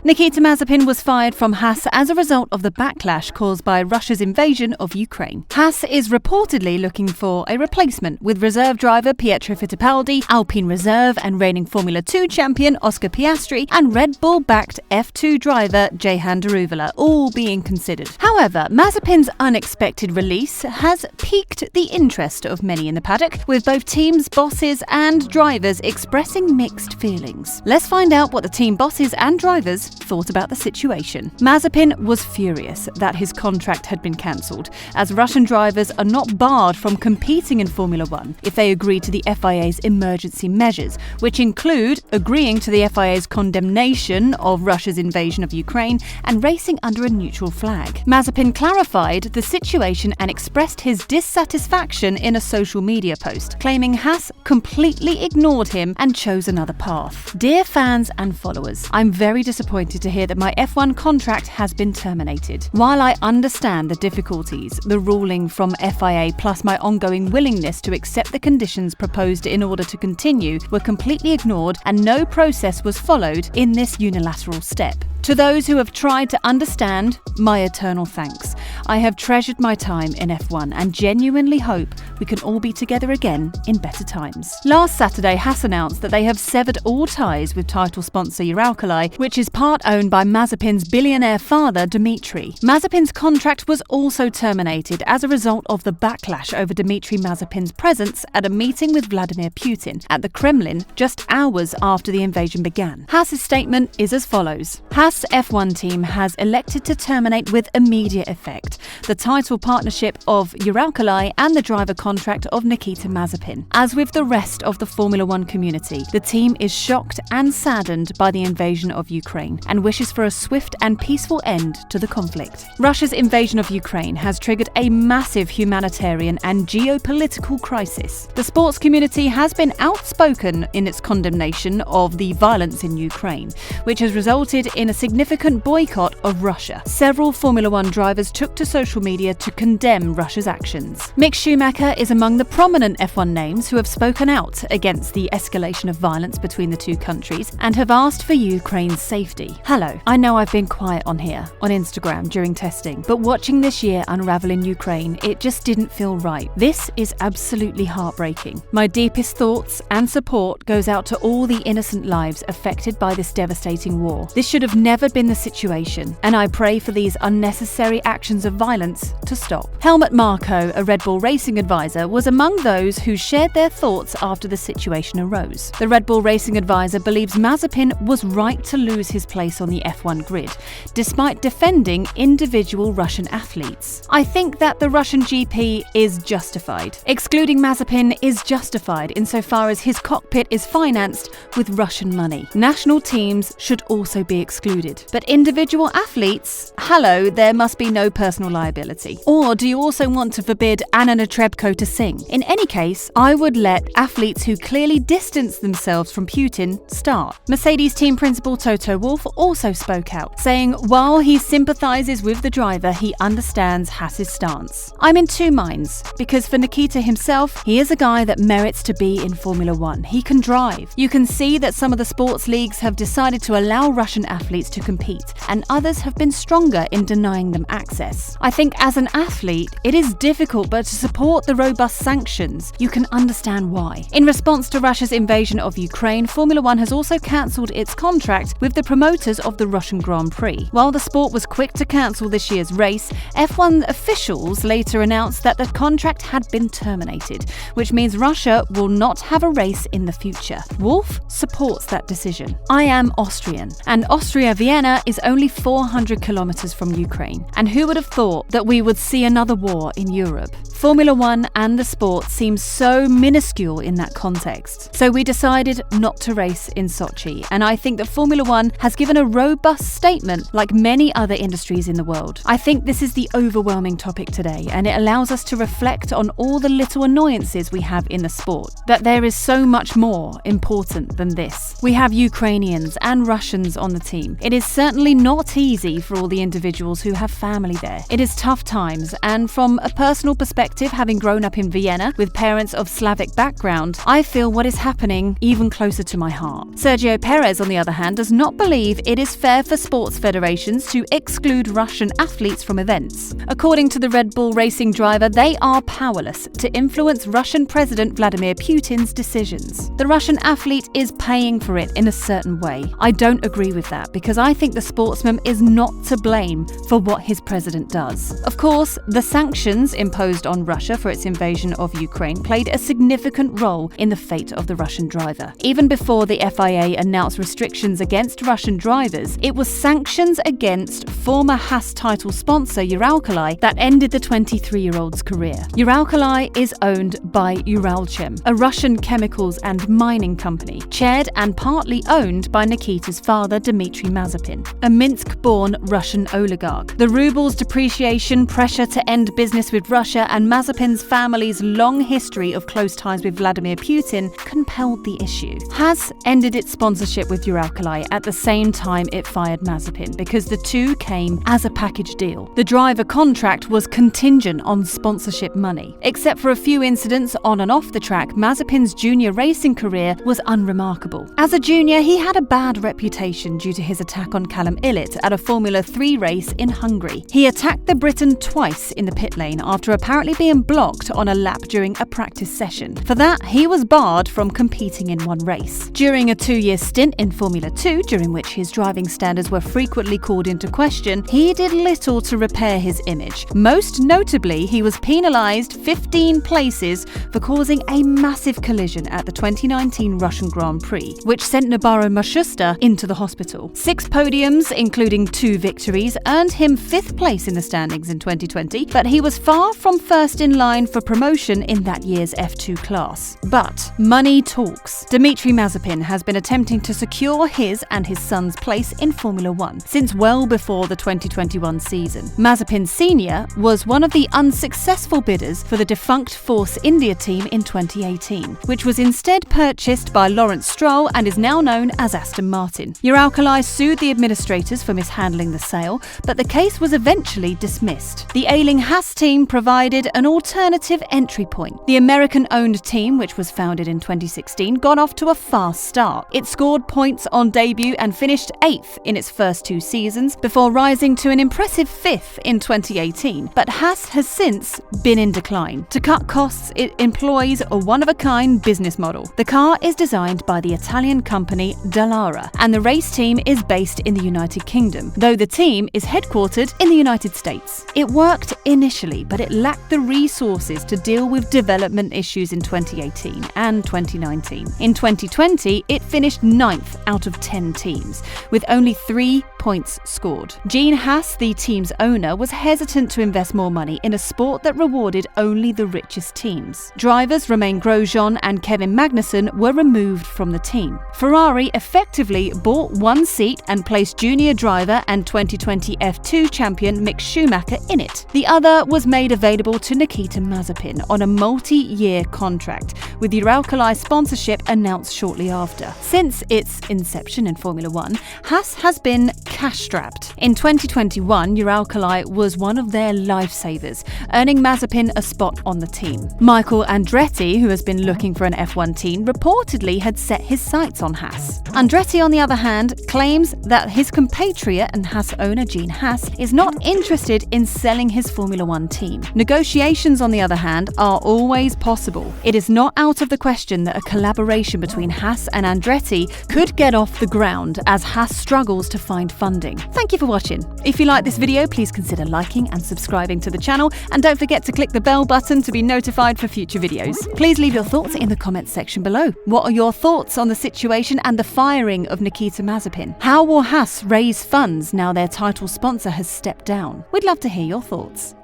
Nikita Mazepin was fired from Haas as a result of the backlash caused by Russia's invasion of Ukraine. Haas is reportedly looking for a replacement, with reserve driver Pietro Fittipaldi, Alpine reserve and reigning Formula 2 champion Oscar Piastri, and Red Bull-backed F2 driver Jehan Daruvala all being considered. However, Mazepin's unexpected release has piqued the interest of many in the paddock, with both teams, bosses and drivers expressing mixed feelings. Let's find out what the team bosses and drivers thought about the situation. Mazepin was furious that his contract had been cancelled, as Russian drivers are not barred from competing in Formula 1 if they agree to the FIA's emergency measures, which include agreeing to the FIA's condemnation of Russia's invasion of Ukraine and racing under a neutral flag. Mazepin clarified the situation and expressed his dissatisfaction in a social media post, claiming Haas completely ignored him and chose another path. Dear fans and followers, I'm very disappointed to hear that my F1 contract has been terminated. While I understand the difficulties, the ruling from FIA plus my ongoing willingness to accept the conditions proposed in order to continue were completely ignored and no process was followed in this unilateral step. To those who have tried to understand, my eternal thanks. I have treasured my time in F1 and genuinely hope we can all be together again in better times. Last Saturday, Haas announced that they have severed all ties with title sponsor Uralkali, which is part owned by Mazepin's billionaire father, Dmitry. Mazepin's contract was also terminated as a result of the backlash over Dmitry Mazepin's presence at a meeting with Vladimir Putin at the Kremlin just hours after the invasion began. Haas's statement is as follows. Haas F1 team has elected to terminate with immediate effect the title partnership of Uralkali and the driver contract of Nikita Mazepin. As with the rest of the Formula 1 community, the team is shocked and saddened by the invasion of Ukraine and wishes for a swift and peaceful end to the conflict. Russia's invasion of Ukraine has triggered a massive humanitarian and geopolitical crisis. The sports community has been outspoken in its condemnation of the violence in Ukraine, which has resulted in a significant boycott of Russia. Several Formula 1 drivers took to social media to condemn Russia's actions. Mick Schumacher is among the prominent F1 names who have spoken out against the escalation of violence between the two countries and have asked for Ukraine's safety. Hello, I know I've been quiet on here, on Instagram during testing, but watching this year unravel in Ukraine, it just didn't feel right. This is absolutely heartbreaking. My deepest thoughts and support goes out to all the innocent lives affected by this devastating war. This should have never been the situation, and I pray for these unnecessary actions of violence to stop. Helmut Marko, a Red Bull racing advisor, was among those who shared their thoughts after the situation arose. The Red Bull racing advisor believes Mazepin was right to lose his place on the F1 grid, despite defending individual Russian athletes. I think that the Russian GP is justified. Excluding Mazepin is justified insofar as his cockpit is financed with Russian money. National teams should also be excluded. But individual athletes? Hello, there must be no personal liability. Or do you also want to forbid Anna Netrebko to sing? In any case, I would let athletes who clearly distance themselves from Putin start. Mercedes team principal Toto Wolff also spoke out, saying while he sympathises with the driver, he understands Haas's stance. I'm in two minds, because for Nikita himself, he is a guy that merits to be in Formula 1. He can drive. You can see that some of the sports leagues have decided to allow Russian athletes to compete, and others have been stronger in denying them access. I think as an athlete, it is difficult, but to support the robust sanctions, you can understand why. In response to Russia's invasion of Ukraine, Formula 1 has also cancelled its contract with the promoters of the Russian Grand Prix. While the sport was quick to cancel this year's race, F1 officials later announced that the contract had been terminated, which means Russia will not have a race in the future. Wolff supports that decision. I am Austrian, and Austria-Vienna is only 400 kilometers from Ukraine. And who would have thought that we would see another war in Europe? Formula 1 and the sport seem so minuscule in that context. So we decided not to race in Sochi, and I think that Formula 1 has given a robust statement like many other industries in the world. I think this is the overwhelming topic today, and it allows us to reflect on all the little annoyances we have in the sport, that there is so much more important than this. We have Ukrainians and Russians on the team. It is certainly not easy for all the individuals who have family there. It is tough times, and from a personal perspective, having grown grown up in Vienna with parents of Slavic background, I feel what is happening even closer to my heart. Sergio Perez, on the other hand, does not believe it is fair for sports federations to exclude Russian athletes from events. According to the Red Bull Racing driver, they are powerless to influence Russian President Vladimir Putin's decisions. The Russian athlete is paying for it in a certain way. I don't agree with that because I think the sportsman is not to blame for what his president does. Of course, the sanctions imposed on Russia for its invasion of Ukraine played a significant role in the fate of the Russian driver. Even before the FIA announced restrictions against Russian drivers, it was sanctions against former Haas title sponsor Uralkali that ended the 23-year-old's career. Uralkali is owned by Uralchem, a Russian chemicals and mining company, chaired and partly owned by Nikita's father, Dmitry Mazepin, a Minsk-born Russian oligarch. The ruble's depreciation, pressure to end business with Russia, and Mazepin's family's long history of close ties with Vladimir Putin compelled the issue. Haas ended its sponsorship with Uralkali at the same time it fired Mazepin because the two came as a package deal. The driver contract was contingent on sponsorship money. Except for a few incidents on and off the track, Mazepin's junior racing career was unremarkable. As a junior, he had a bad reputation due to his attack on Callum Ilott at a Formula 3 race in Hungary. He attacked the Briton twice in the pit lane after apparently being blocked on a lap during a practice session. For that, he was barred from competing in one race. During a 2-year stint in Formula 2, during which his driving standards were frequently called into question, he did little to repair his image. Most notably, he was penalised 15 places for causing a massive collision at the 2019 Russian Grand Prix, which sent Nabarro Mashusta into the hospital. 6 podiums, including 2 victories, earned him 5th place in the standings in 2020, but he was far from first in line for promotion in that year's F2 class. But money talks. Dmitry Mazepin has been attempting to secure his and his son's place in Formula 1 since well before the 2021 season. Mazepin Sr. was one of the unsuccessful bidders for the defunct Force India team in 2018, which was instead purchased by Lawrence Stroll and is now known as Aston Martin. Uralkali sued the administrators for mishandling the sale, but the case was eventually dismissed. The ailing Haas team provided an alternative entry point. The American-owned team, which was founded in 2016, got off to a fast start. It scored points on debut and finished 8th in its first 2 seasons before rising to an impressive 5th in 2018. But Haas has since been in decline. To cut costs, it employs a one-of-a-kind business model. The car is designed by the Italian company Dallara, and the race team is based in the United Kingdom, though the team is headquartered in the United States. It worked initially, but it lacked the resources to deal with development issues in 2018 and 2019. In 2020, it finished 9th out of 10 teams, with only 3 points scored. Gene Haas, the team's owner, was hesitant to invest more money in a sport that rewarded only the richest teams. Drivers Romain Grosjean and Kevin Magnussen were removed from the team. Ferrari effectively bought one seat and placed junior driver and 2020 F2 champion Mick Schumacher in it. The other was made available to Nikita Mazepin on a multi-year contract, with Uralkali sponsorship announced shortly after. Since its inception in Formula 1, Haas has been cash-strapped. In 2021, Uralkali was one of their lifesavers, earning Mazepin a spot on the team. Michael Andretti, who has been looking for an F1 team, reportedly had set his sights on Haas. Andretti, on the other hand, claims that his compatriot and Haas owner Gene Haas is not interested in selling his Formula 1 team. Negotiations, on the other hand, are always possible. It is not out of the question that a collaboration between Haas and Andretti could get off the ground as Haas struggles to find funding. Thank you for watching. If you like this video, please consider liking and subscribing to the channel, and don't forget to click the bell button to be notified for future videos. Please leave your thoughts in the comments section below. What are your thoughts on the situation and the firing of Nikita Mazepin? How will Haas raise funds now their title sponsor has stepped down? We'd love to hear your thoughts.